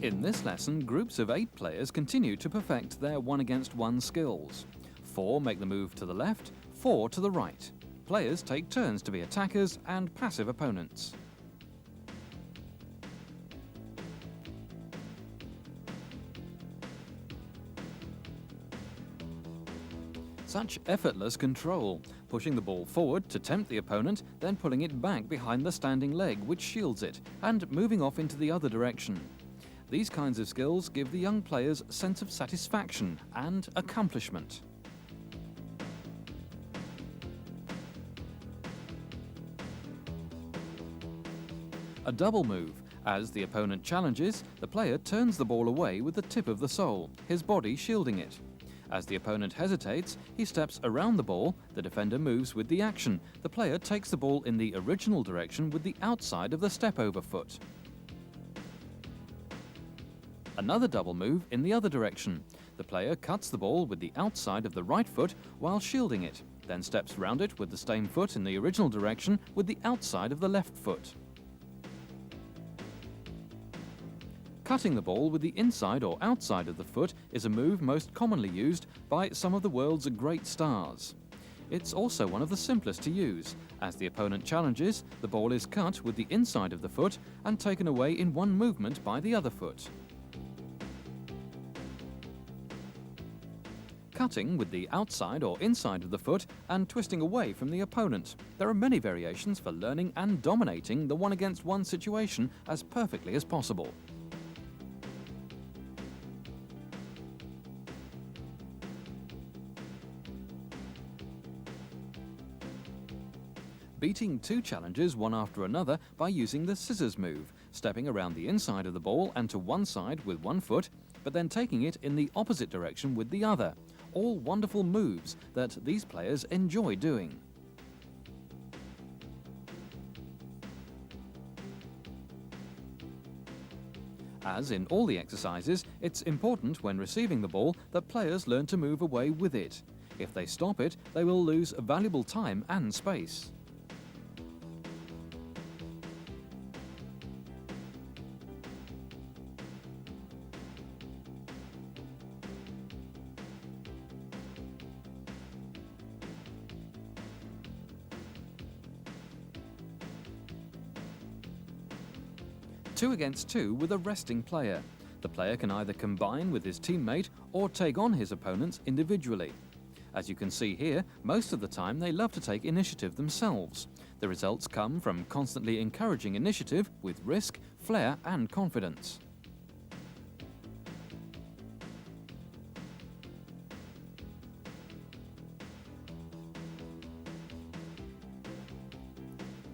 In this lesson, groups of 8 players continue to perfect their one-against-one skills. 4 make the move to the left, 4 to the right. Players take turns to be attackers and passive opponents. Such effortless control, pushing the ball forward to tempt the opponent, then pulling it back behind the standing leg which shields it, and moving off into the other direction. These kinds of skills give the young players a sense of satisfaction and accomplishment. A double move. As the opponent challenges, the player turns the ball away with the tip of the sole, his body shielding it. As the opponent hesitates, he steps around the ball, the defender moves with the action. The player takes the ball in the original direction with the outside of the step-over foot. Another double move in the other direction. The player cuts the ball with the outside of the right foot while shielding it, then steps round it with the same foot in the original direction with the outside of the left foot. Cutting the ball with the inside or outside of the foot is a move most commonly used by some of the world's great stars. It's also one of the simplest to use. As the opponent challenges, the ball is cut with the inside of the foot and taken away in one movement by the other foot. Cutting with the outside or inside of the foot and twisting away from the opponent. There are many variations for learning and dominating the one-against-one situation as perfectly as possible. Beating 2 challenges one after another by using the scissors move, stepping around the inside of the ball and to one side with one foot, but then taking it in the opposite direction with the other. All wonderful moves that these players enjoy doing. As in all the exercises, it's important when receiving the ball that players learn to move away with it. If they stop it, they will lose valuable time and space. Two against two with a resting player. The player can either combine with his teammate or take on his opponents individually. As you can see here, most of the time they love to take initiative themselves. The results come from constantly encouraging initiative with risk, flair and confidence.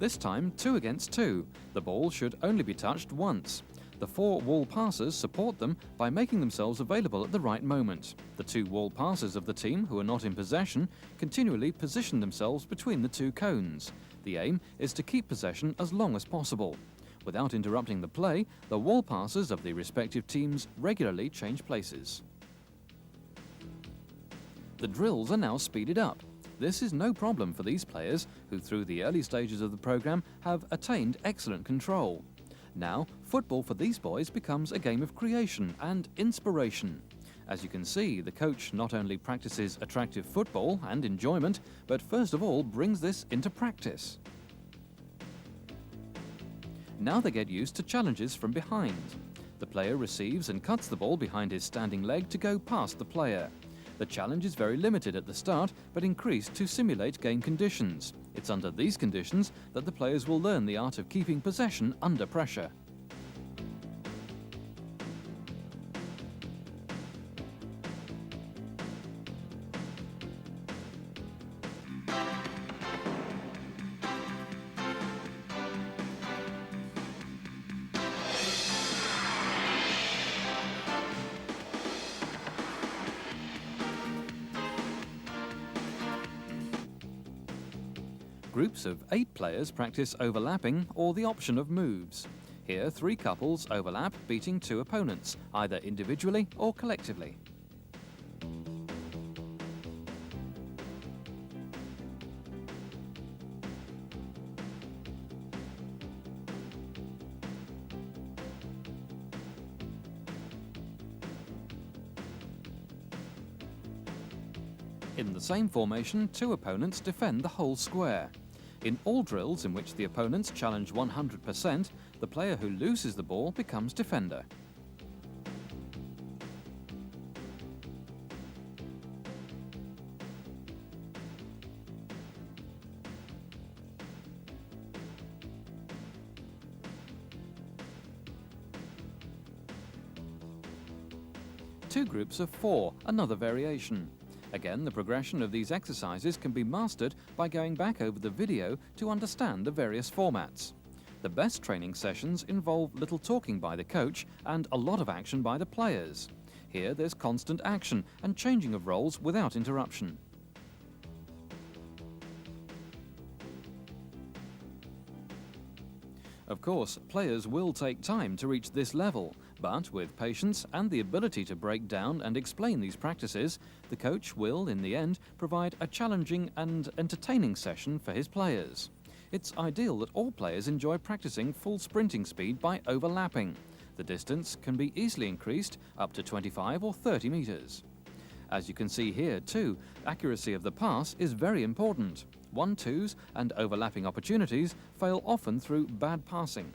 This time 2 against 2. The ball should only be touched once. The 4 wall passers support them by making themselves available at the right moment. The 2 wall passers of the team who are not in possession continually position themselves between the 2 cones. The aim is to keep possession as long as possible. Without interrupting the play, the wall passers of the respective teams regularly change places. The drills are now speeded up. This is no problem for these players who through the early stages of the program have attained excellent control. Now, football for these boys becomes a game of creation and inspiration. As you can see, the coach not only practices attractive football and enjoyment, but first of all brings this into practice. Now they get used to challenges from behind. The player receives and cuts the ball behind his standing leg to go past the player. The challenge is very limited at the start, but increased to simulate game conditions. It's under these conditions that the players will learn the art of keeping possession under pressure. Groups of 8 players practice overlapping or the option of moves. Here 3 couples overlap, beating 2 opponents, either individually or collectively. In the same formation, two opponents defend the whole square. In all drills in which the opponents challenge 100%, the player who loses the ball becomes defender. Two groups of four, another variation. Again, the progression of these exercises can be mastered by going back over the video to understand the various formats. The best training sessions involve little talking by the coach and a lot of action by the players. Here there's constant action and changing of roles without interruption. Of course, players will take time to reach this level, but with patience and the ability to break down and explain these practices, the coach will, in the end, provide a challenging and entertaining session for his players. It's ideal that all players enjoy practicing full sprinting speed by overlapping. The distance can be easily increased up to 25 or 30 meters. As you can see here too, accuracy of the pass is very important. 1-2s and overlapping opportunities fail often through bad passing.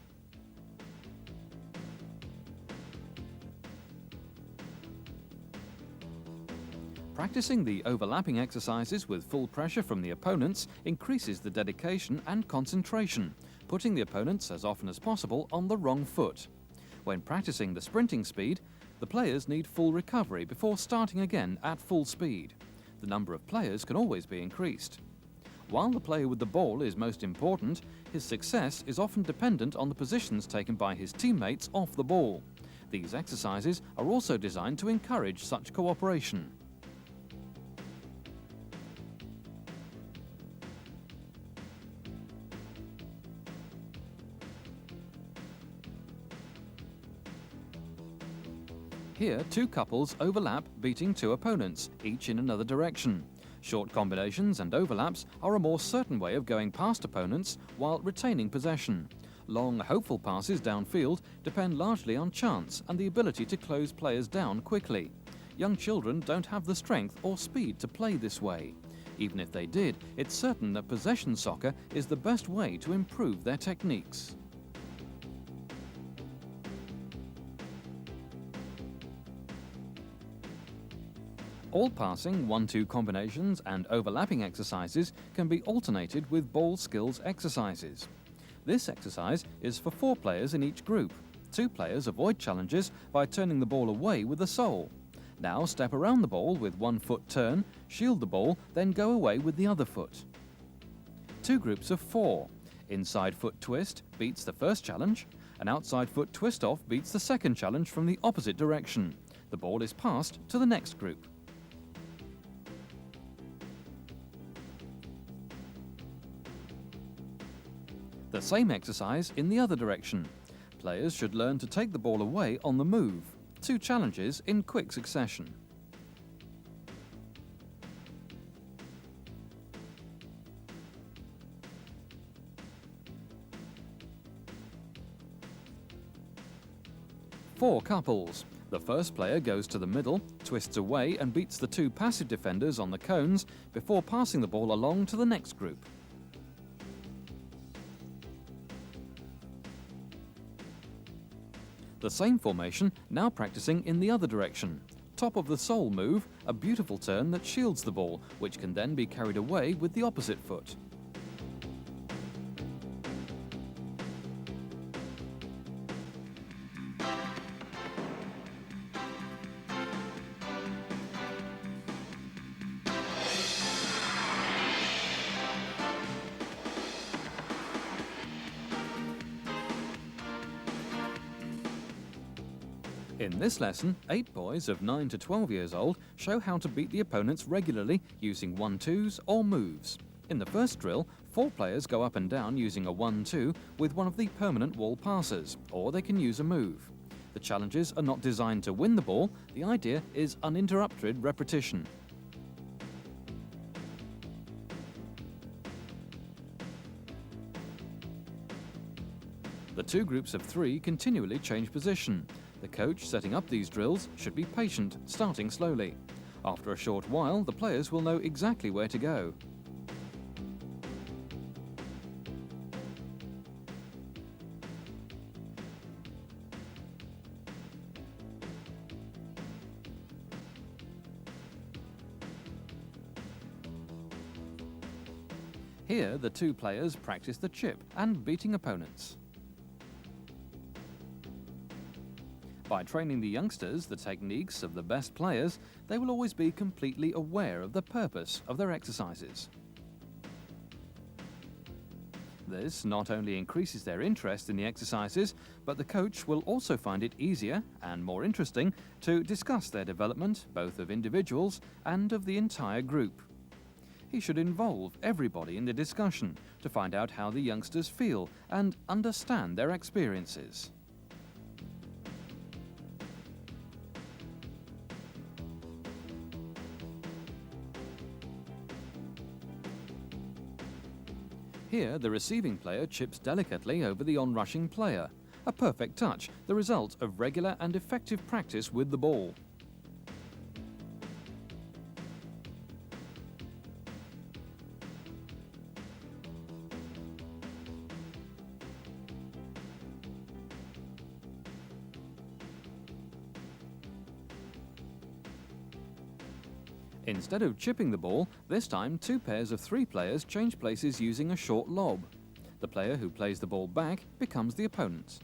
Practicing the overlapping exercises with full pressure from the opponents increases the dedication and concentration, putting the opponents as often as possible on the wrong foot. When practicing the sprinting speed, the players need full recovery before starting again at full speed. The number of players can always be increased. While the player with the ball is most important, his success is often dependent on the positions taken by his teammates off the ball. These exercises are also designed to encourage such cooperation. Here, two couples overlap, beating two opponents, each in another direction. Short combinations and overlaps are a more certain way of going past opponents while retaining possession. Long, hopeful passes downfield depend largely on chance and the ability to close players down quickly. Young children don't have the strength or speed to play this way. Even if they did, it's certain that possession soccer is the best way to improve their techniques. All passing 1-2 combinations and overlapping exercises can be alternated with ball skills exercises. This exercise is for 4 players in each group. 2 players avoid challenges by turning the ball away with the sole. Now step around the ball with 1 foot turn, shield the ball, then go away with the other foot. 2 groups of 4. Inside foot twist beats the first challenge. An outside foot twist off beats the second challenge from the opposite direction. The ball is passed to the next group. The same exercise in the other direction. Players should learn to take the ball away on the move. 2 challenges in quick succession. Four couples. The first player goes to the middle, twists away and beats the 2 passive defenders on the cones before passing the ball along to the next group. The same formation, now practicing in the other direction. Top of the sole move, a beautiful turn that shields the ball, which can then be carried away with the opposite foot. In this lesson, 8 boys of 9 to 12 years old show how to beat the opponents regularly using 1-2s or moves. In the first drill, 4 players go up and down using a 1-2 with one of the permanent wall passes, or they can use a move. The challenges are not designed to win the ball, the idea is uninterrupted repetition. The 2 groups of 3 continually change position. The coach setting up these drills should be patient, starting slowly. After a short while, the players will know exactly where to go. Here, the two players practice the chip and beating opponents. By training the youngsters the techniques of the best players, they will always be completely aware of the purpose of their exercises. This not only increases their interest in the exercises, but the coach will also find it easier and more interesting to discuss their development, both of individuals and of the entire group. He should involve everybody in the discussion to find out how the youngsters feel and understand their experiences. Here, the receiving player chips delicately over the onrushing player. A perfect touch, the result of regular and effective practice with the ball. Instead of chipping the ball, this time two pairs of three players change places using a short lob. The player who plays the ball back becomes the opponent.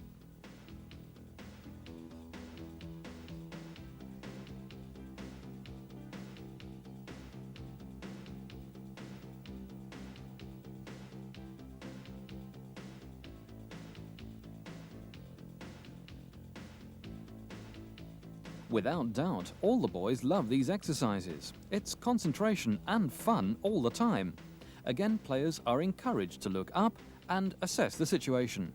Without doubt, all the boys love these exercises. It's concentration and fun all the time. Again, players are encouraged to look up and assess the situation.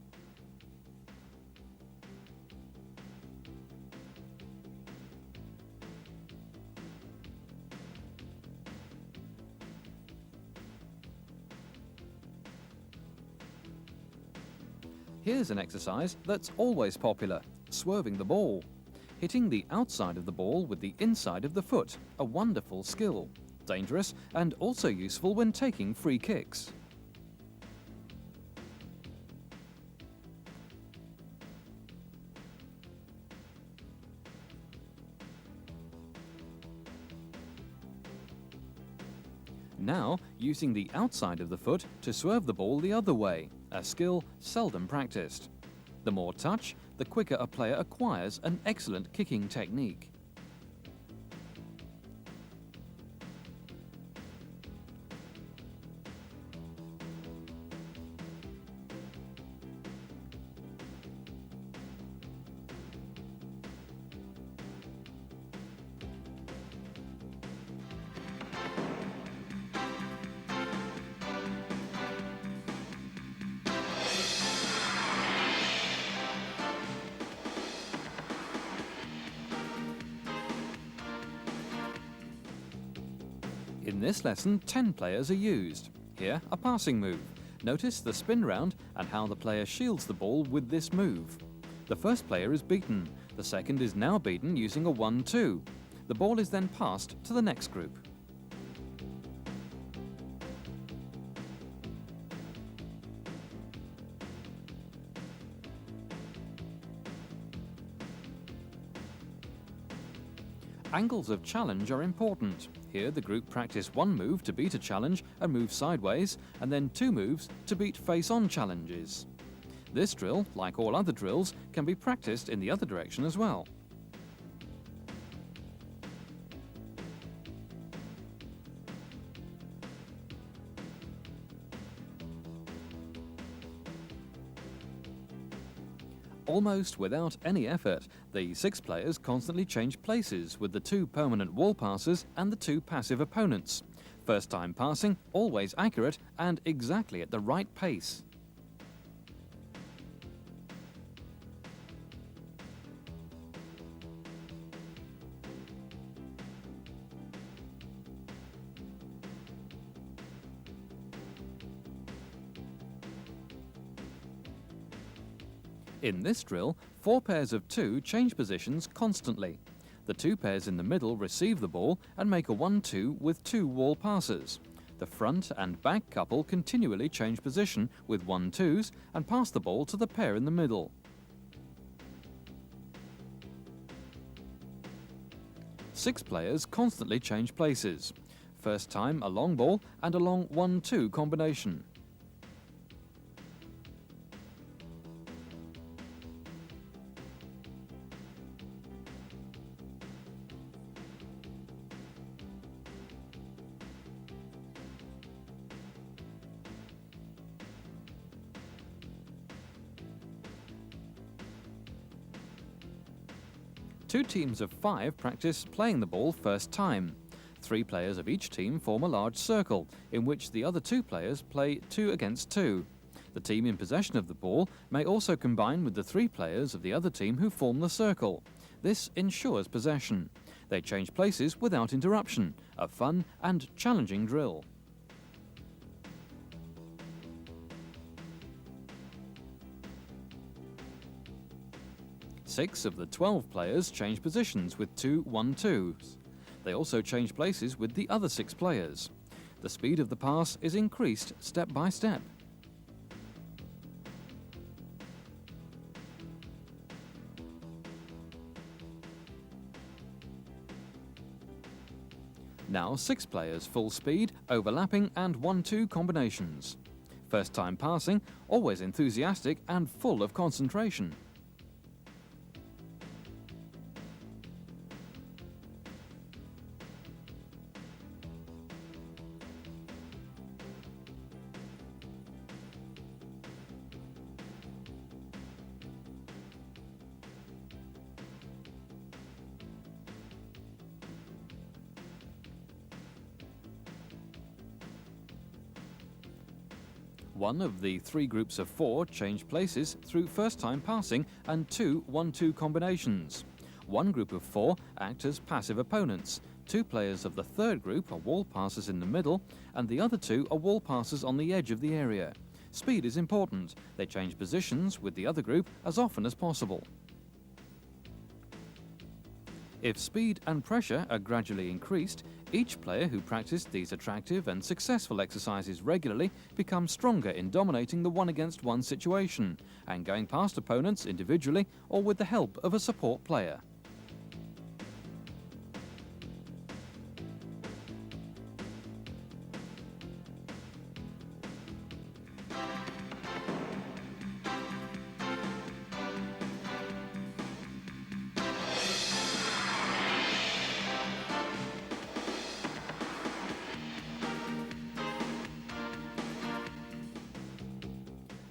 Here's an exercise that's always popular: swerving the ball. Hitting the outside of the ball with the inside of the foot, a wonderful skill. Dangerous and also useful when taking free kicks. Now, using the outside of the foot to swerve the ball the other way, a skill seldom practiced. The more touch, the quicker a player acquires an excellent kicking technique. In this lesson, 10 players are used. Here, a passing move. Notice the spin round and how the player shields the ball with this move. The first player is beaten. The second is now beaten using a 1-2. The ball is then passed to the next group. Angles of challenge are important. Here, the group practice one move to beat a challenge and move sideways, and then two moves to beat face-on challenges. This drill, like all other drills, can be practiced in the other direction as well. Almost without any effort, the 6 players constantly change places with the 2 permanent wall passers and the 2 passive opponents. First time passing, always accurate and exactly at the right pace. In this drill, 4 pairs of 2 change positions constantly. The two pairs in the middle receive the ball and make a 1-2 with two wall passes. The front and back couple continually change position with 1-2s and pass the ball to the pair in the middle. Six players constantly change places. First time a long ball and a long 1-2 combination. Two teams of 5 practice playing the ball first time. 3 players of each team form a large circle, in which the other 2 players play 2 against 2. The team in possession of the ball may also combine with the 3 players of the other team who form the circle. This ensures possession. They change places without interruption, a fun and challenging drill. Six of the 12 players change positions with 2 1-2s. They also change places with the other 6 players. The speed of the pass is increased step by step. Now 6 players full speed, overlapping and 1-2 combinations. First time passing, always enthusiastic and full of concentration. One of the 3 groups of 4 change places through first-time passing and 2 1-2 combinations. One group of 4 act as passive opponents. 2 players of the third group are wall passers in the middle, and the other 2 are wall passers on the edge of the area. Speed is important. They change positions with the other group as often as possible. If speed and pressure are gradually increased, each player who practiced these attractive and successful exercises regularly becomes stronger in dominating the one-against-one situation and going past opponents individually or with the help of a support player.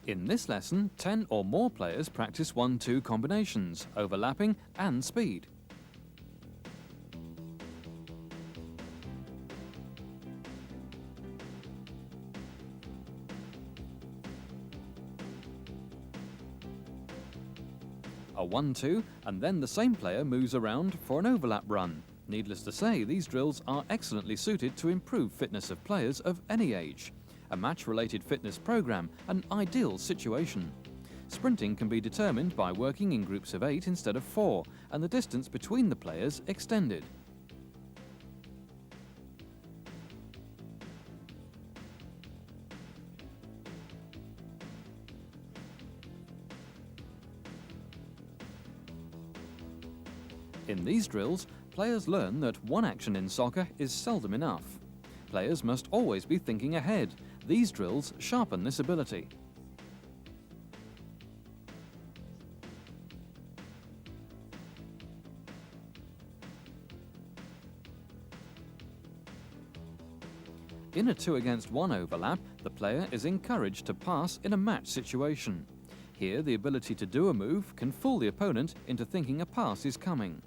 In this lesson, 10 or more players practice 1-2 combinations, overlapping and speed. A 1-2, and then the same player moves around for an overlap run. Needless to say, these drills are excellently suited to improve fitness of players of any age. A match-related fitness program, an ideal situation. Sprinting can be determined by working in groups of 8 instead of 4, and the distance between the players extended. In these drills, players learn that one action in soccer is seldom enough. Players must always be thinking ahead. These drills sharpen this ability. In a 2-against-1 overlap, the player is encouraged to pass in a match situation. Here, the ability to do a move can fool the opponent into thinking a pass is coming.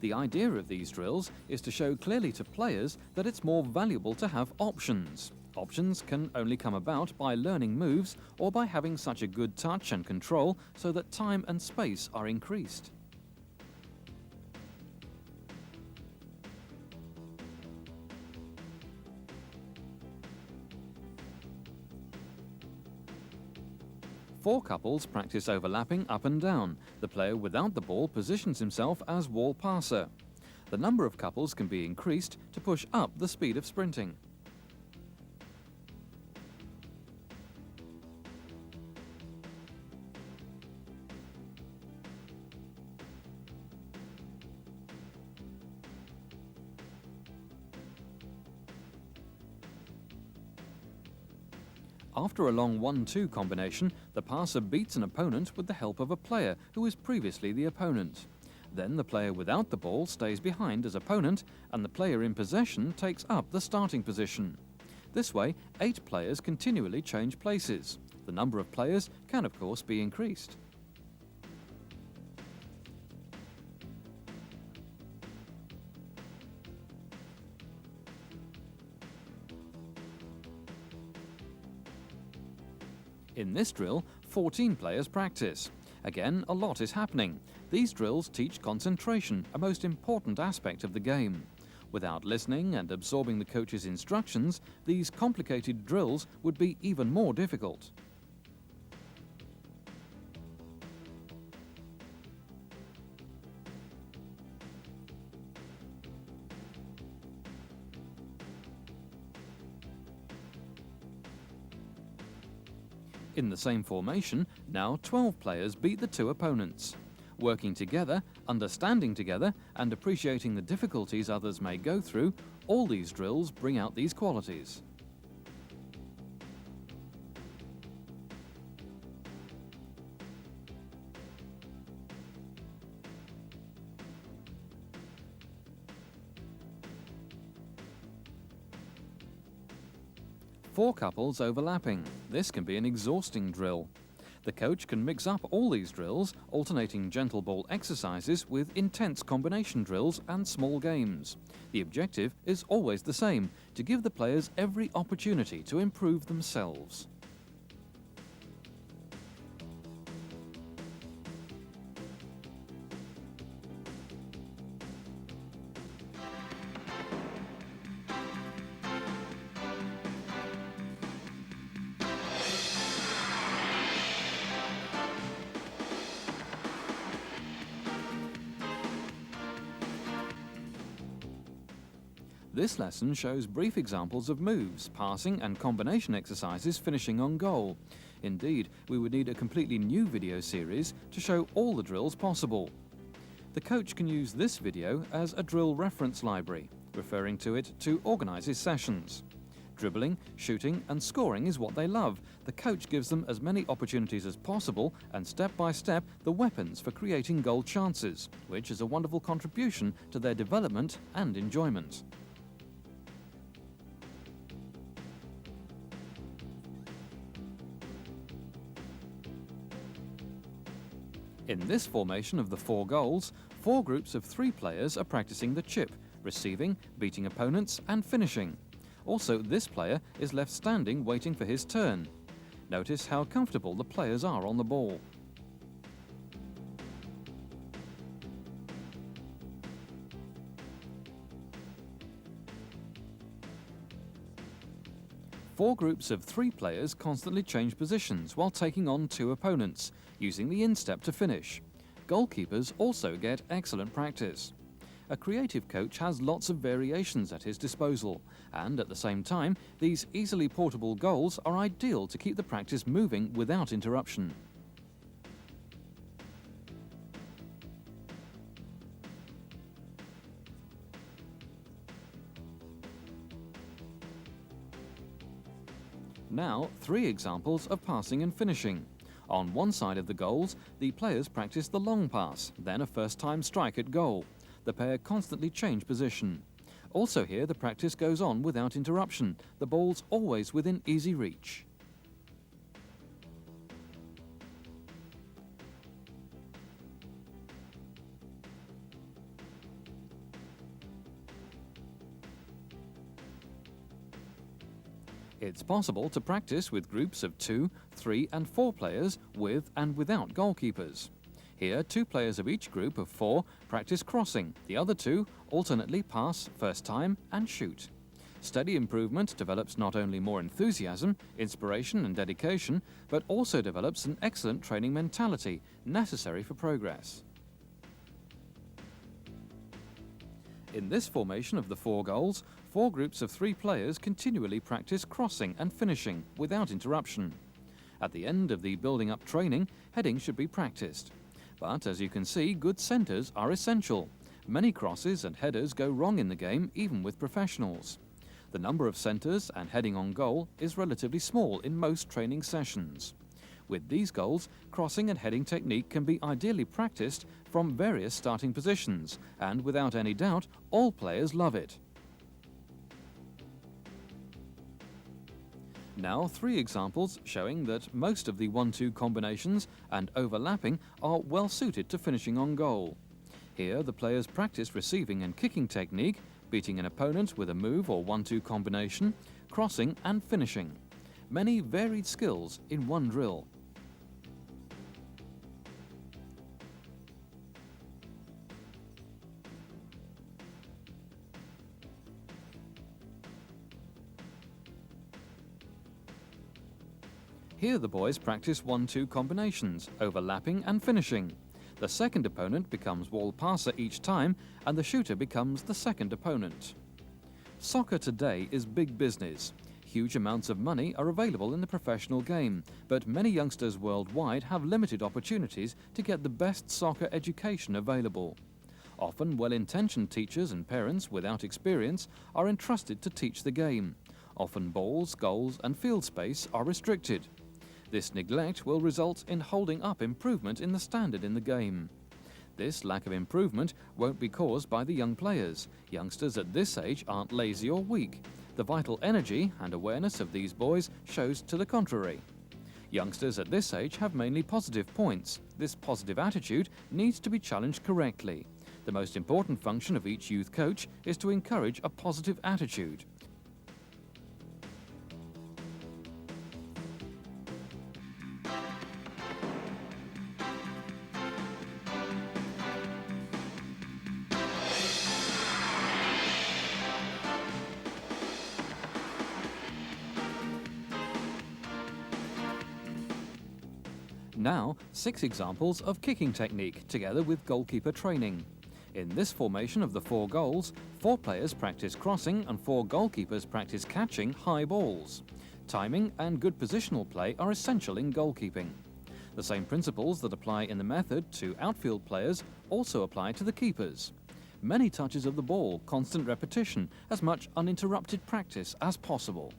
The idea of these drills is to show clearly to players that it's more valuable to have options. Options can only come about by learning moves or by having such a good touch and control so that time and space are increased. 4 couples practice overlapping up and down. The player without the ball positions himself as wall passer. The number of couples can be increased to push up the speed of sprinting. After a long 1-2 combination, the passer beats an opponent with the help of a player who was previously the opponent. Then the player without the ball stays behind as opponent, and the player in possession takes up the starting position. This way, 8 players continually change places. The number of players can of course be increased. In this drill, 14 players practice. Again, a lot is happening. These drills teach concentration, a most important aspect of the game. Without listening and absorbing the coach's instructions, these complicated drills would be even more difficult. In the same formation, now 12 players beat the 2 opponents. Working together, understanding together, and appreciating the difficulties others may go through, all these drills bring out these qualities. Four couples overlapping. This can be an exhausting drill. The coach can mix up all these drills, alternating gentle ball exercises with intense combination drills and small games. The objective is always the same, to give the players every opportunity to improve themselves. This lesson shows brief examples of moves, passing and combination exercises finishing on goal. Indeed, we would need a completely new video series to show all the drills possible. The coach can use this video as a drill reference library, referring to it to organize his sessions. Dribbling, shooting and scoring is what they love. The coach gives them as many opportunities as possible and step by step the weapons for creating goal chances, which is a wonderful contribution to their development and enjoyment. In this formation of the 4 goals, 4 groups of 3 players are practicing the chip, receiving, beating opponents and finishing. Also, this player is left standing waiting for his turn. Notice how comfortable the players are on the ball. Four groups of 3 players constantly change positions while taking on 2 opponents, using the instep to finish. Goalkeepers also get excellent practice. A creative coach has lots of variations at his disposal, and at the same time, these easily portable goals are ideal to keep the practice moving without interruption. Now, 3 examples of passing and finishing. On one side of the goals, the players practice the long pass, then a first-time strike at goal. The pair constantly change position. Also here, the practice goes on without interruption. The ball's always within easy reach. It's possible to practice with groups of 2, 3 and 4 players with and without goalkeepers. Here, 2 players of each group of 4 practice crossing. The other 2 alternately pass first time and shoot. Steady improvement develops not only more enthusiasm, inspiration and dedication, but also develops an excellent training mentality necessary for progress. In this formation of the 4 goals, 4 groups of 3 players continually practice crossing and finishing without interruption. At the end of the building-up training, heading should be practiced. But as you can see, good centres are essential. Many crosses and headers go wrong in the game, even with professionals. The number of centres and heading on goal is relatively small in most training sessions. With these goals, crossing and heading technique can be ideally practiced from various starting positions, and without any doubt, all players love it. Now 3 examples showing that most of the 1-2 combinations and overlapping are well suited to finishing on goal. Here the players practice receiving and kicking technique, beating an opponent with a move or 1-2 combination, crossing and finishing. Many varied skills in one drill. Here the boys practice 1-2 combinations, overlapping and finishing. The second opponent becomes wall passer each time, and the shooter becomes the second opponent. Soccer today is big business. Huge amounts of money are available in the professional game, but many youngsters worldwide have limited opportunities to get the best soccer education available. Often well-intentioned teachers and parents without experience are entrusted to teach the game. Often balls, goals and field space are restricted. This neglect will result in holding up improvement in the standard in the game. This lack of improvement won't be caused by the young players. Youngsters at this age aren't lazy or weak. The vital energy and awareness of these boys shows to the contrary. Youngsters at this age have mainly positive points. This positive attitude needs to be challenged correctly. The most important function of each youth coach is to encourage a positive attitude. Now, 6 examples of kicking technique together with goalkeeper training. In this formation of the 4 goals, 4 players practice crossing and 4 goalkeepers practice catching high balls. Timing and good positional play are essential in goalkeeping. The same principles that apply in the method to outfield players also apply to the keepers. Many touches of the ball, constant repetition, as much uninterrupted practice as possible.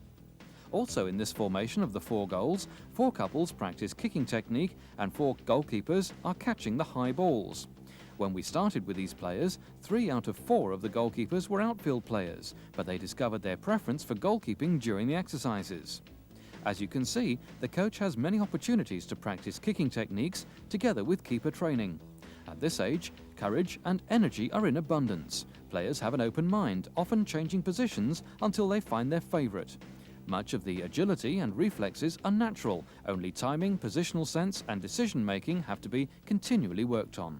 Also in this formation of the 4 goals, 4 couples practice kicking technique and 4 goalkeepers are catching the high balls. When we started with these players, 3 out of 4 of the goalkeepers were outfield players, but they discovered their preference for goalkeeping during the exercises. As you can see, the coach has many opportunities to practice kicking techniques together with keeper training. At this age, courage and energy are in abundance. Players have an open mind, often changing positions until they find their favorite. Much of the agility and reflexes are natural, only timing, positional sense and decision-making have to be continually worked on.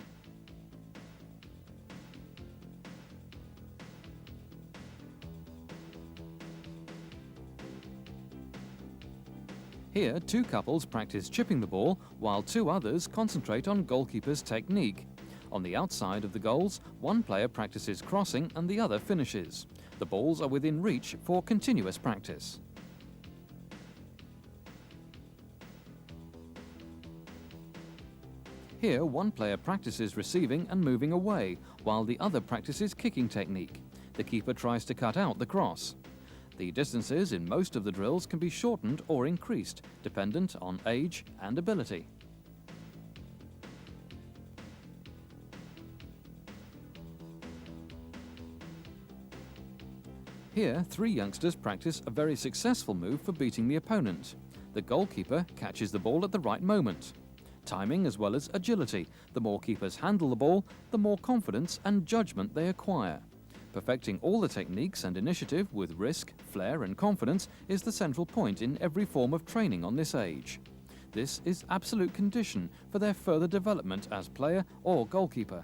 Here, 2 couples practice chipping the ball, while 2 others concentrate on goalkeeper's technique. On the outside of the goals, 1 player practices crossing and the other finishes. The balls are within reach for continuous practice. Here, 1 player practices receiving and moving away, while the other practices kicking technique. The keeper tries to cut out the cross. The distances in most of the drills can be shortened or increased, dependent on age and ability. Here, 3 youngsters practice a very successful move for beating the opponent. The goalkeeper catches the ball at the right moment. Timing as well as agility. The more keepers handle the ball, the more confidence and judgment they acquire. Perfecting all the techniques and initiative with risk, flair and confidence is the central point in every form of training on this age. This is absolute condition for their further development as player or goalkeeper.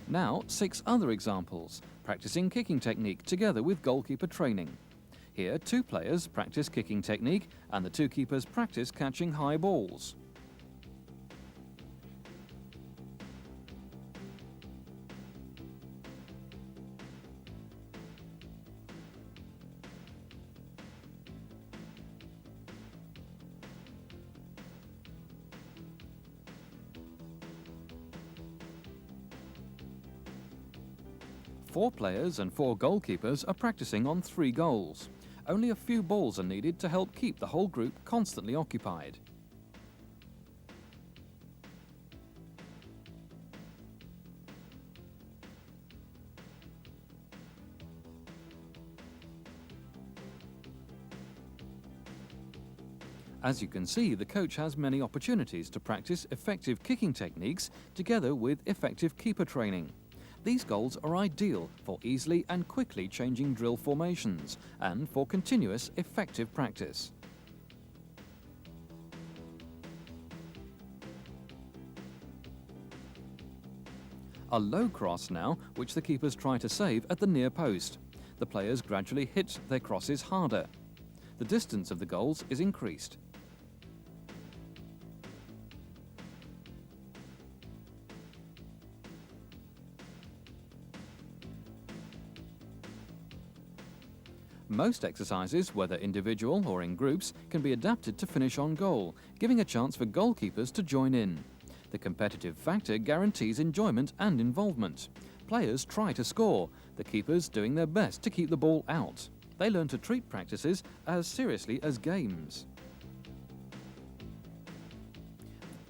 Now 6 other examples, practicing kicking technique together with goalkeeper training. Here 2 players practice kicking technique and the 2 keepers practice catching high balls. Four players and 4 goalkeepers are practicing on 3 goals. Only a few balls are needed to help keep the whole group constantly occupied. As you can see, the coach has many opportunities to practice effective kicking techniques together with effective keeper training. These goals are ideal for easily and quickly changing drill formations and for continuous effective practice. A low cross now, which the keepers try to save at the near post. The players gradually hit their crosses harder. The distance of the goals is increased. Most exercises, whether individual or in groups, can be adapted to finish on goal, giving a chance for goalkeepers to join in. The competitive factor guarantees enjoyment and involvement. Players try to score, the keepers doing their best to keep the ball out. They learn to treat practices as seriously as games.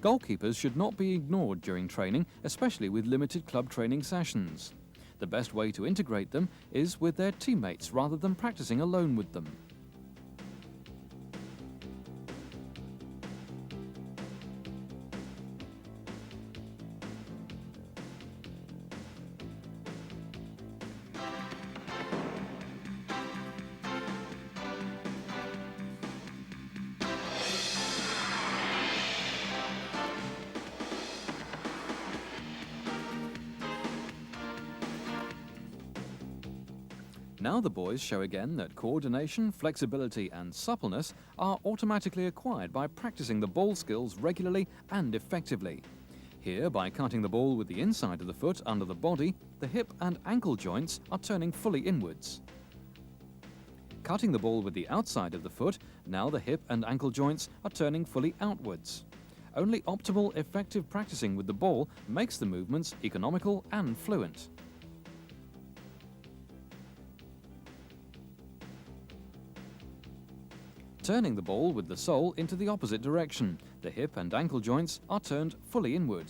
Goalkeepers should not be ignored during training, especially with limited club training sessions. The best way to integrate them is with their teammates rather than practicing alone with them. Now the boys show again that coordination, flexibility and suppleness are automatically acquired by practicing the ball skills regularly and effectively. Here, by cutting the ball with the inside of the foot under the body, the hip and ankle joints are turning fully inwards. Cutting the ball with the outside of the foot, now the hip and ankle joints are turning fully outwards. Only optimal, effective practicing with the ball makes the movements economical and fluent. Turning the ball with the sole into the opposite direction, the hip and ankle joints are turned fully inward.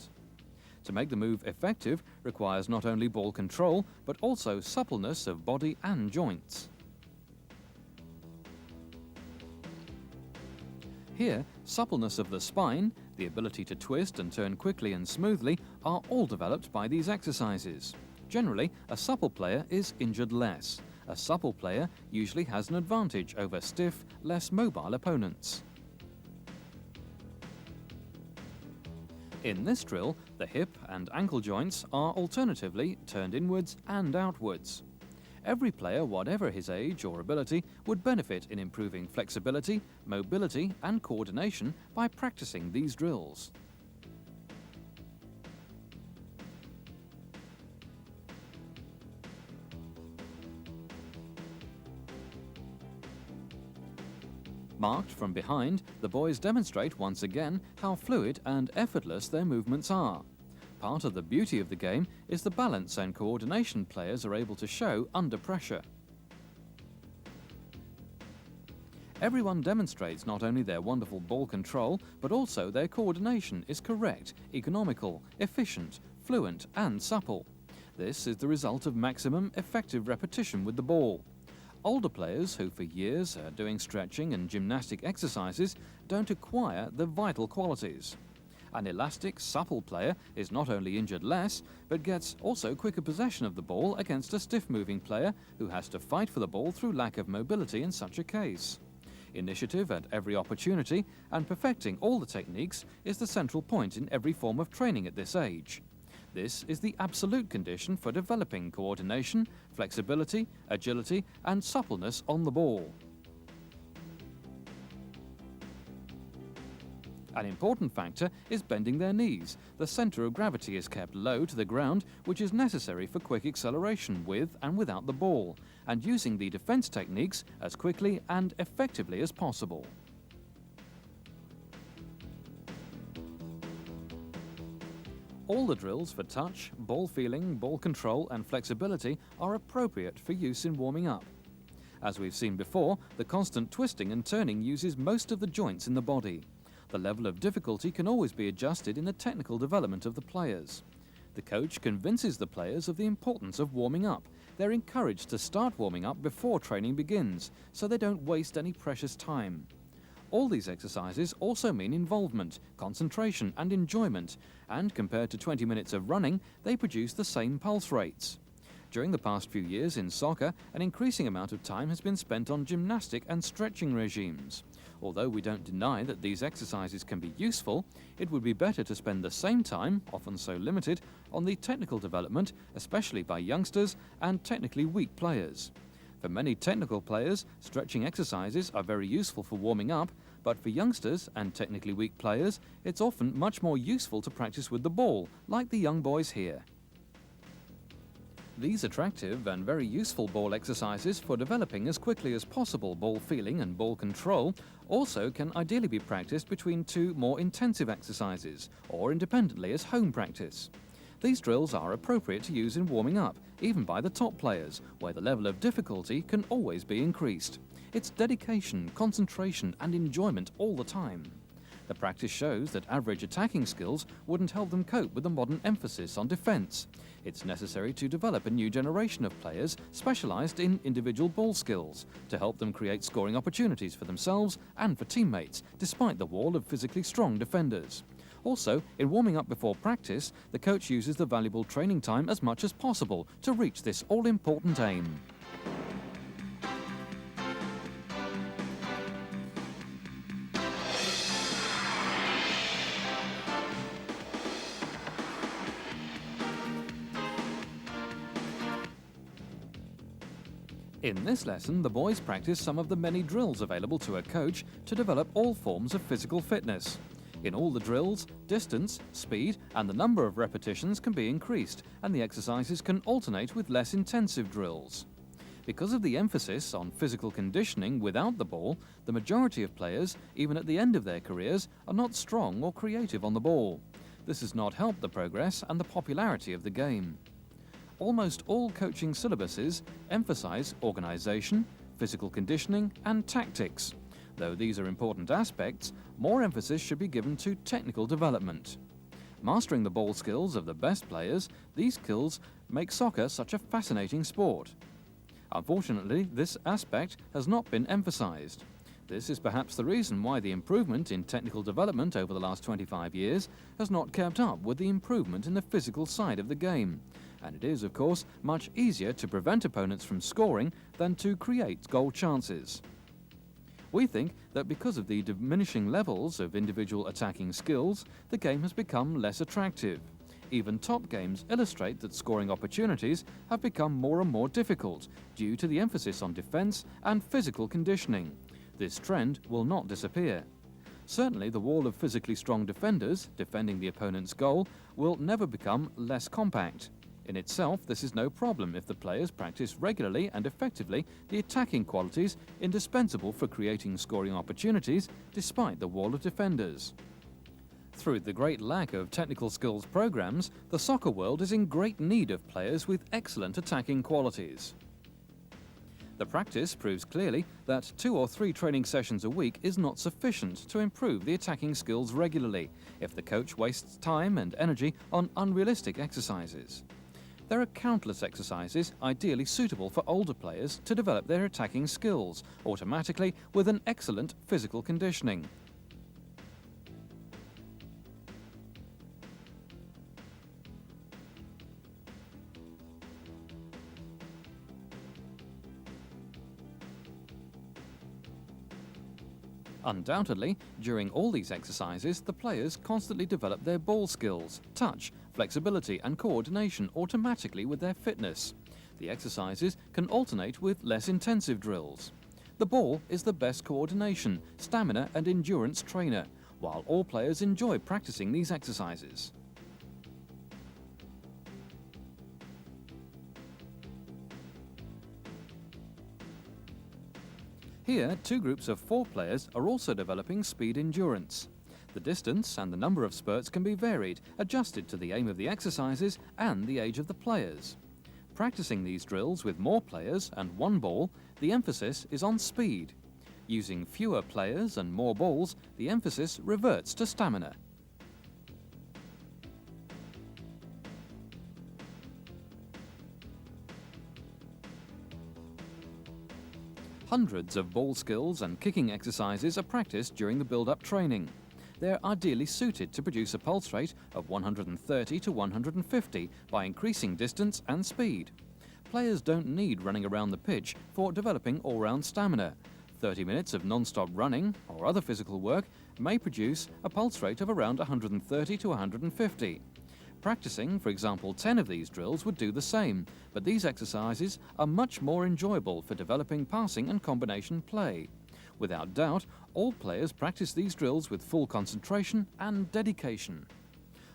To make the move effective requires not only ball control, but also suppleness of body and joints. Here, suppleness of the spine, the ability to twist and turn quickly and smoothly, are all developed by these exercises. Generally, a supple player is injured less. A supple player usually has an advantage over stiff, less mobile opponents. In this drill, the hip and ankle joints are alternatively turned inwards and outwards. Every player, whatever his age or ability, would benefit in improving flexibility, mobility and coordination by practicing these drills. Marked from behind, the boys demonstrate once again how fluid and effortless their movements are. Part of the beauty of the game is the balance and coordination players are able to show under pressure. Everyone demonstrates not only their wonderful ball control, but also their coordination is correct, economical, efficient, fluent and supple. This is the result of maximum effective repetition with the ball. Older players who for years are doing stretching and gymnastic exercises don't acquire the vital qualities. An elastic, supple player is not only injured less, but gets also quicker possession of the ball against a stiff-moving player who has to fight for the ball through lack of mobility in such a case. Initiative at every opportunity and perfecting all the techniques is the central point in every form of training at this age. This is the absolute condition for developing coordination, flexibility, agility, and suppleness on the ball. An important factor is bending their knees. The centre of gravity is kept low to the ground, which is necessary for quick acceleration with and without the ball, and using the defence techniques as quickly and effectively as possible. All the drills for touch, ball feeling, ball control and flexibility are appropriate for use in warming up. As we've seen before, the constant twisting and turning uses most of the joints in the body. The level of difficulty can always be adjusted in the technical development of the players. The coach convinces the players of the importance of warming up. They're encouraged to start warming up before training begins, so they don't waste any precious time. All these exercises also mean involvement, concentration and enjoyment, and compared to 20 minutes of running, they produce the same pulse rates. During the past few years in soccer, an increasing amount of time has been spent on gymnastic and stretching regimes. Although we don't deny that these exercises can be useful, it would be better to spend the same time, often so limited, on the technical development, especially by youngsters and technically weak players. For many technical players, stretching exercises are very useful for warming up, but for youngsters and technically weak players, it's often much more useful to practice with the ball, like the young boys here. These attractive and very useful ball exercises for developing as quickly as possible ball feeling and ball control also can ideally be practiced between two more intensive exercises, or independently as home practice. These drills are appropriate to use in warming up, even by the top players, where the level of difficulty can always be increased. It's dedication, concentration and enjoyment all the time. The practice shows that average attacking skills wouldn't help them cope with the modern emphasis on defence. It's necessary to develop a new generation of players specialised in individual ball skills to help them create scoring opportunities for themselves and for teammates, despite the wall of physically strong defenders. Also, in warming up before practice, the coach uses the valuable training time as much as possible to reach this all-important aim. In this lesson, the boys practice some of the many drills available to a coach to develop all forms of physical fitness. In all the drills, distance, speed and the number of repetitions can be increased, and the exercises can alternate with less intensive drills. Because of the emphasis on physical conditioning without the ball, the majority of players, even at the end of their careers, are not strong or creative on the ball. This has not helped the progress and the popularity of the game. Almost all coaching syllabuses emphasize organisation, physical conditioning and tactics. Though these are important aspects, more emphasis should be given to technical development. Mastering the ball skills of the best players, these skills make soccer such a fascinating sport. Unfortunately, this aspect has not been emphasized. This is perhaps the reason why the improvement in technical development over the last 25 years has not kept up with the improvement in the physical side of the game. And it is, of course, much easier to prevent opponents from scoring than to create goal chances. We think that because of the diminishing levels of individual attacking skills, the game has become less attractive. Even top games illustrate that scoring opportunities have become more and more difficult due to the emphasis on defence and physical conditioning. This trend will not disappear. Certainly, the wall of physically strong defenders, defending the opponent's goal, will never become less compact. In itself, this is no problem if the players practice regularly and effectively the attacking qualities indispensable for creating scoring opportunities despite the wall of defenders. Through the great lack of technical skills programs, the soccer world is in great need of players with excellent attacking qualities. The practice proves clearly that 2 or 3 training sessions a week is not sufficient to improve the attacking skills regularly if the coach wastes time and energy on unrealistic exercises. There are countless exercises ideally suitable for older players to develop their attacking skills automatically with an excellent physical conditioning. Undoubtedly, during all these exercises, the players constantly develop their ball skills, touch, flexibility and coordination automatically with their fitness. The exercises can alternate with less intensive drills. The ball is the best coordination, stamina and endurance trainer, while all players enjoy practicing these exercises. Here, two groups of 4 players are also developing speed endurance. The distance and the number of spurts can be varied, adjusted to the aim of the exercises and the age of the players. Practicing these drills with more players and one ball, the emphasis is on speed. Using fewer players and more balls, the emphasis reverts to stamina. Hundreds of ball skills and kicking exercises are practiced during the build-up training. They're ideally suited to produce a pulse rate of 130 to 150 by increasing distance and speed. Players don't need running around the pitch for developing all-round stamina. 30 minutes of non-stop running or other physical work may produce a pulse rate of around 130 to 150. Practicing, for example, 10 of these drills would do the same, but these exercises are much more enjoyable for developing passing and combination play. Without doubt, all players practice these drills with full concentration and dedication.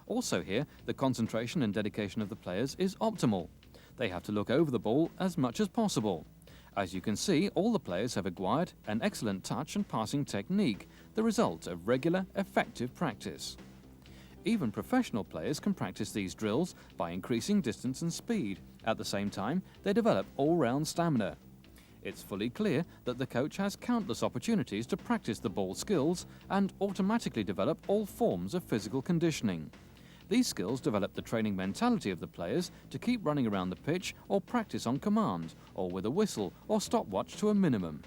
Also here, the concentration and dedication of the players is optimal. They have to look over the ball as much as possible. As you can see, all the players have acquired an excellent touch and passing technique, the result of regular, effective practice. Even professional players can practice these drills by increasing distance and speed. At the same time, they develop all-round stamina. It's fully clear that the coach has countless opportunities to practice the ball skills and automatically develop all forms of physical conditioning. These skills develop the training mentality of the players to keep running around the pitch or practice on command, or with a whistle or stopwatch to a minimum.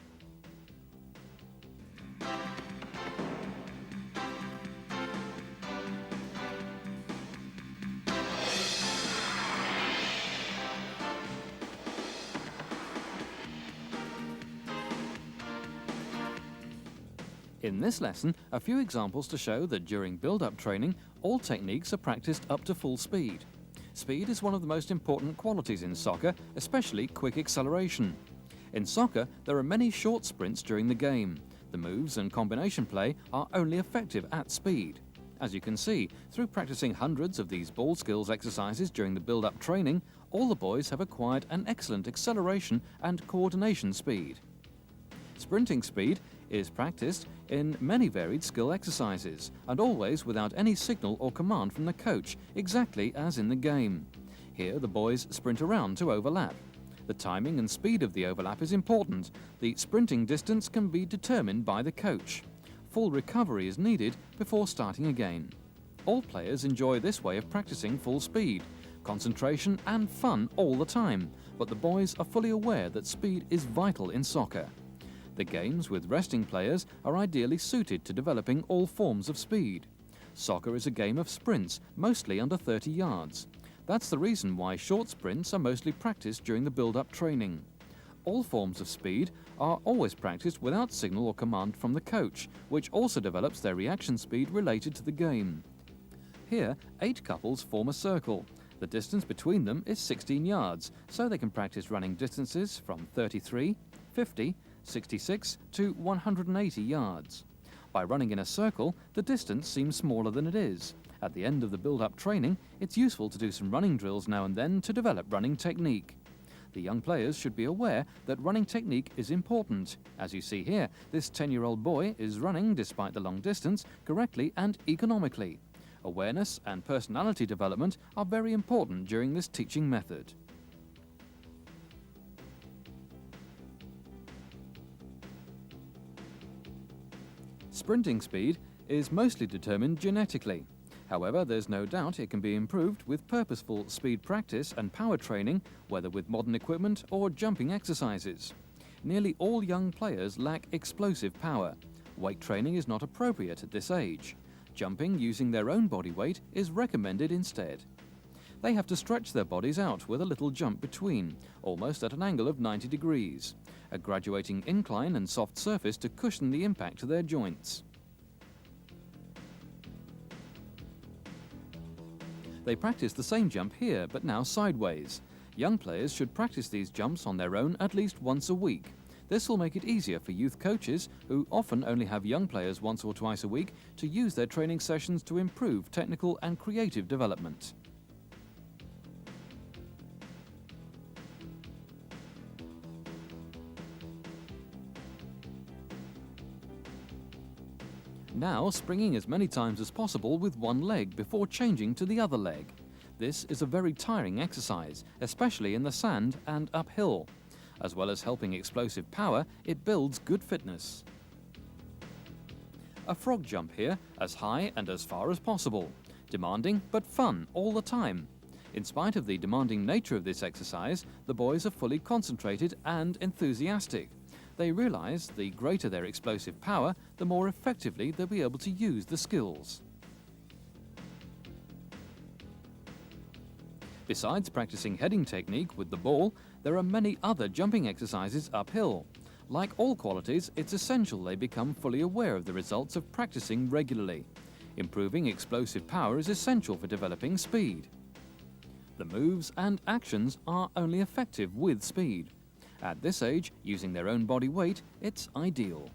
In this lesson, a few examples to show that during build-up training, all techniques are practiced up to full speed. Speed is one of the most important qualities in soccer, especially quick acceleration. In soccer, there are many short sprints during the game. The moves and combination play are only effective at speed. As you can see, through practicing hundreds of these ball skills exercises during the build-up training, all the boys have acquired an excellent acceleration and coordination speed. Sprinting speed is practiced in many varied skill exercises, and always without any signal or command from the coach, exactly as in the game. Here the boys sprint around to overlap. The timing and speed of the overlap is important. The sprinting distance can be determined by the coach. Full recovery is needed before starting again. All players enjoy this way of practicing full speed, concentration and fun all the time, but the boys are fully aware that speed is vital in soccer. The games with resting players are ideally suited to developing all forms of speed. Soccer is a game of sprints, mostly under 30 yards. That's the reason why short sprints are mostly practiced during the build-up training. All forms of speed are always practiced without signal or command from the coach, which also develops their reaction speed related to the game. Here, 8 couples form a circle. The distance between them is 16 yards, so they can practice running distances from 33, 50, 66 to 180 yards. By running in a circle, the distance seems smaller than it is. At the end of the build-up training, it's useful to do some running drills now and then to develop running technique. The young players should be aware that running technique is important. As you see here, this 10-year-old boy is running, despite the long distance, correctly and economically. Awareness and personality development are very important during this teaching method. Sprinting speed is mostly determined genetically. However, there's no doubt it can be improved with purposeful speed practice and power training, whether with modern equipment or jumping exercises. Nearly all young players lack explosive power. Weight training is not appropriate at this age. Jumping using their own body weight is recommended instead. They have to stretch their bodies out with a little jump between, almost at an angle of 90 degrees, a graduating incline and soft surface to cushion the impact to their joints. They practice the same jump here, but now sideways. Young players should practice these jumps on their own at least once a week. This will make it easier for youth coaches, who often only have young players once or twice a week, to use their training sessions to improve technical and creative development. Now springing as many times as possible with one leg before changing to the other leg. This is a very tiring exercise, especially in the sand and uphill. As well as helping explosive power, it builds good fitness. A frog jump here, as high and as far as possible. Demanding but fun all the time. In spite of the demanding nature of this exercise, the boys are fully concentrated and enthusiastic. They realize the greater their explosive power, the more effectively they'll be able to use the skills. Besides practicing heading technique with the ball, there are many other jumping exercises uphill. Like all qualities, it's essential they become fully aware of the results of practicing regularly. Improving explosive power is essential for developing speed. The moves and actions are only effective with speed. At this age, using their own body weight, it's ideal.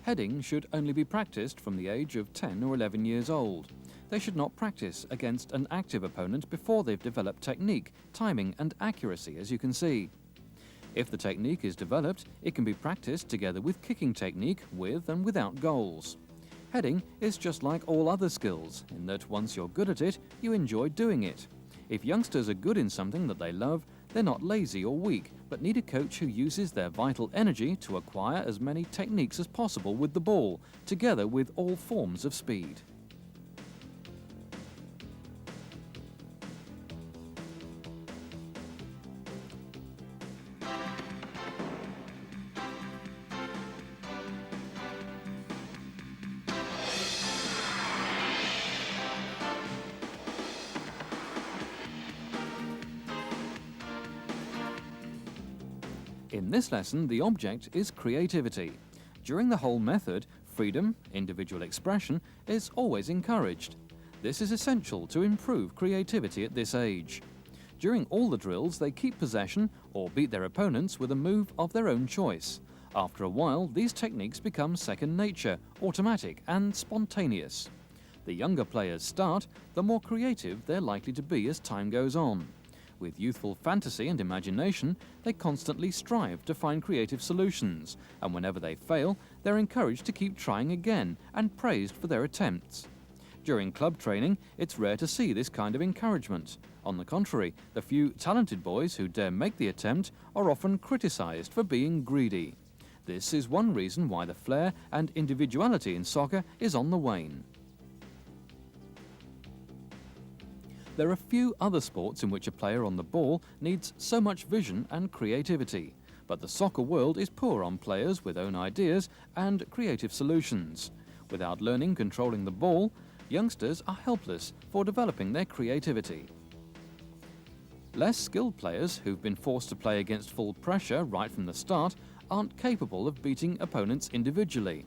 Heading should only be practiced from the age of 10 or 11 years old. They should not practice against an active opponent before they've developed technique, timing and accuracy, as you can see. If the technique is developed, it can be practiced together with kicking technique with and without goals. Heading is just like all other skills, in that once you're good at it, you enjoy doing it. If youngsters are good in something that they love, they're not lazy or weak, but need a coach who uses their vital energy to acquire as many techniques as possible with the ball, together with all forms of speed. In this lesson, the object is creativity. During the whole method, freedom, individual expression, is always encouraged. This is essential to improve creativity at this age. During all the drills, they keep possession or beat their opponents with a move of their own choice. After a while, these techniques become second nature, automatic and spontaneous. The younger players start, the more creative they're likely to be as time goes on. With youthful fantasy and imagination, they constantly strive to find creative solutions, and whenever they fail, they're encouraged to keep trying again and praised for their attempts. During club training, it's rare to see this kind of encouragement. On the contrary, the few talented boys who dare make the attempt are often criticized for being greedy. This is one reason why the flair and individuality in soccer is on the wane. There are few other sports in which a player on the ball needs so much vision and creativity, but the soccer world is poor on players with own ideas and creative solutions. Without learning controlling the ball, youngsters are helpless for developing their creativity. Less skilled players who've been forced to play against full pressure right from the start aren't capable of beating opponents individually.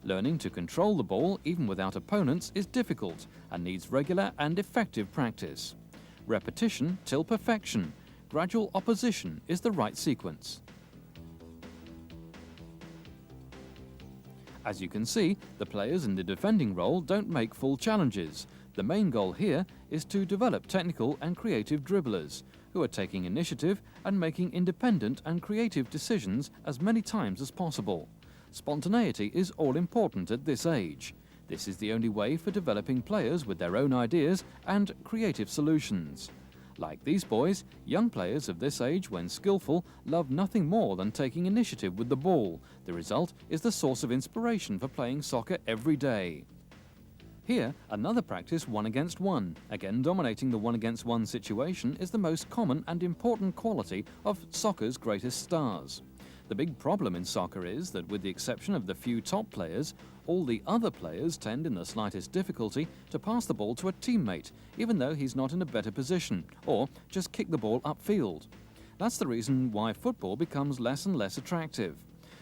Learning to control the ball, even without opponents, is difficult and needs regular and effective practice. Repetition till perfection. Gradual opposition is the right sequence. As you can see, the players in the defending role don't make full challenges. The main goal here is to develop technical and creative dribblers, who are taking initiative and making independent and creative decisions as many times as possible. Spontaneity is all important at this age. This is the only way for developing players with their own ideas and creative solutions. Like these boys, young players of this age, when skillful, love nothing more than taking initiative with the ball. The result is the source of inspiration for playing soccer every day. Here, another practice 1 against 1. Again, dominating the 1 against 1 situation is the most common and important quality of soccer's greatest stars. The big problem in soccer is that, with the exception of the few top players, all the other players tend in the slightest difficulty to pass the ball to a teammate, even though he's not in a better position, or just kick the ball upfield. That's the reason why football becomes less and less attractive.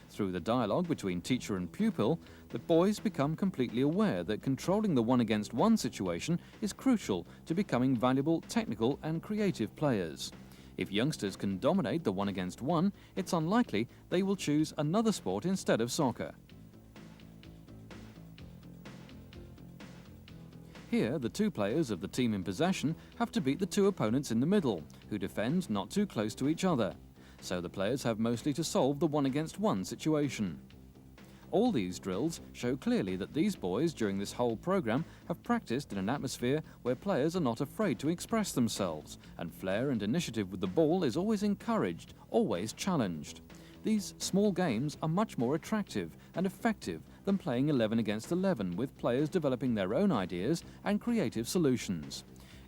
Through the dialogue between teacher and pupil, the boys become completely aware that controlling the one-against-one situation is crucial to becoming valuable technical and creative players. If youngsters can dominate the one-against-one, it's unlikely they will choose another sport instead of soccer. Here, the two players of the team in possession have to beat the two opponents in the middle, who defend not too close to each other. So the players have mostly to solve the one-against-one situation. All these drills show clearly that these boys during this whole program have practiced in an atmosphere where players are not afraid to express themselves, and flair and initiative with the ball is always encouraged, always challenged. These small games are much more attractive and effective than playing 11 against 11 with players developing their own ideas and creative solutions.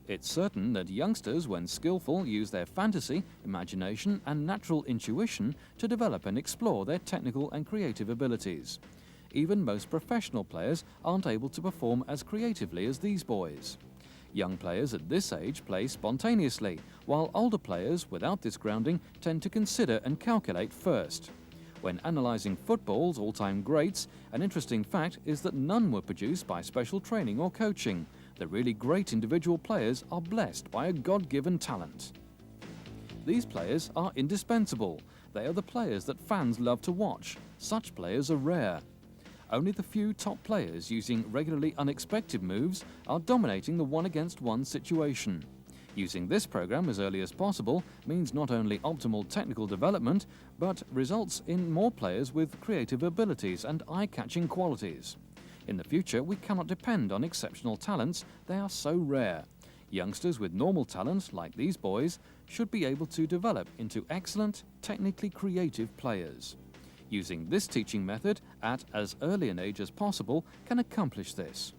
It's certain that youngsters, when skillful, use their fantasy, imagination and natural intuition to develop and explore their technical and creative abilities. Even most professional players aren't able to perform as creatively as these boys. Young players at this age play spontaneously, while older players without this grounding tend to consider and calculate first. When analysing football's all-time greats, an interesting fact is that none were produced by special training or coaching. The really great individual players are blessed by a God-given talent. These players are indispensable. They are the players that fans love to watch. Such players are rare. Only the few top players using regularly unexpected moves are dominating the one-against-one situation. Using this program as early as possible means not only optimal technical development, but results in more players with creative abilities and eye-catching qualities. In the future, we cannot depend on exceptional talents, they are so rare. Youngsters with normal talent, like these boys, should be able to develop into excellent, technically creative players. Using this teaching method at as early an age as possible can accomplish this.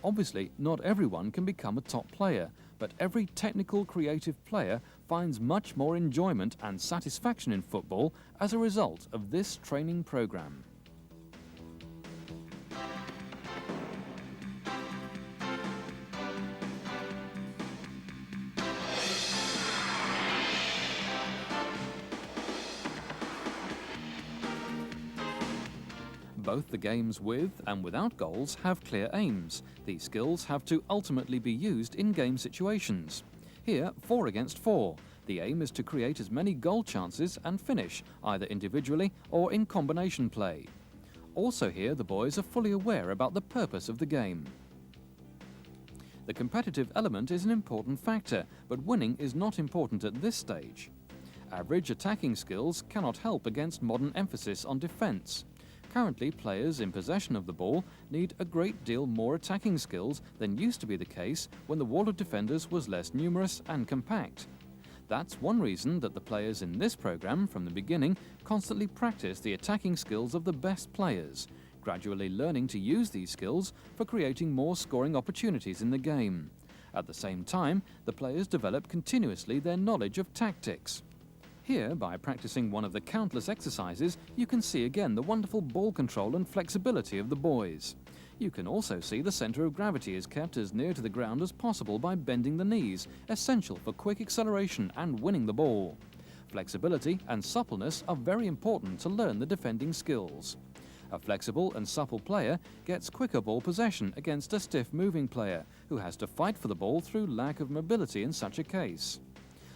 Obviously, not everyone can become a top player, but every technical, creative player finds much more enjoyment and satisfaction in football as a result of this training program. Both the games with and without goals have clear aims. These skills have to ultimately be used in game situations. Here, 4 against 4. The aim is to create as many goal chances and finish, either individually or in combination play. Also here, the boys are fully aware about the purpose of the game. The competitive element is an important factor, but winning is not important at this stage. Average attacking skills cannot help against modern emphasis on defense. Currently, players in possession of the ball need a great deal more attacking skills than used to be the case when the wall of defenders was less numerous and compact. That's one reason that the players in this program, from the beginning, constantly practice the attacking skills of the best players, gradually learning to use these skills for creating more scoring opportunities in the game. At the same time, the players develop continuously their knowledge of tactics. Here, by practicing one of the countless exercises, you can see again the wonderful ball control and flexibility of the boys. You can also see the centre of gravity is kept as near to the ground as possible by bending the knees, essential for quick acceleration and winning the ball. Flexibility and suppleness are very important to learn the defending skills. A flexible and supple player gets quicker ball possession against a stiff moving player who has to fight for the ball through lack of mobility in such a case.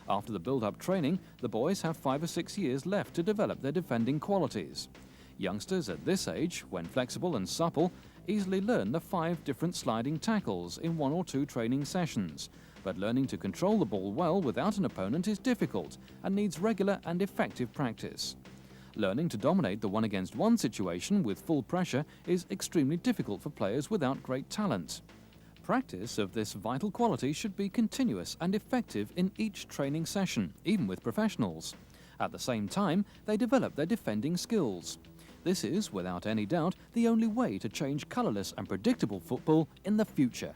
After the build-up training, the boys have 5 or 6 years left to develop their defending qualities. Youngsters at this age, when flexible and supple, easily learn the 5 different sliding tackles in 1 or 2 training sessions. But learning to control the ball well without an opponent is difficult and needs regular and effective practice. Learning to dominate the one-against-one situation with full pressure is extremely difficult for players without great talent. Practice of this vital quality should be continuous and effective in each training session, even with professionals. At the same time, they develop their defending skills. This is, without any doubt, the only way to change colourless and predictable football in the future.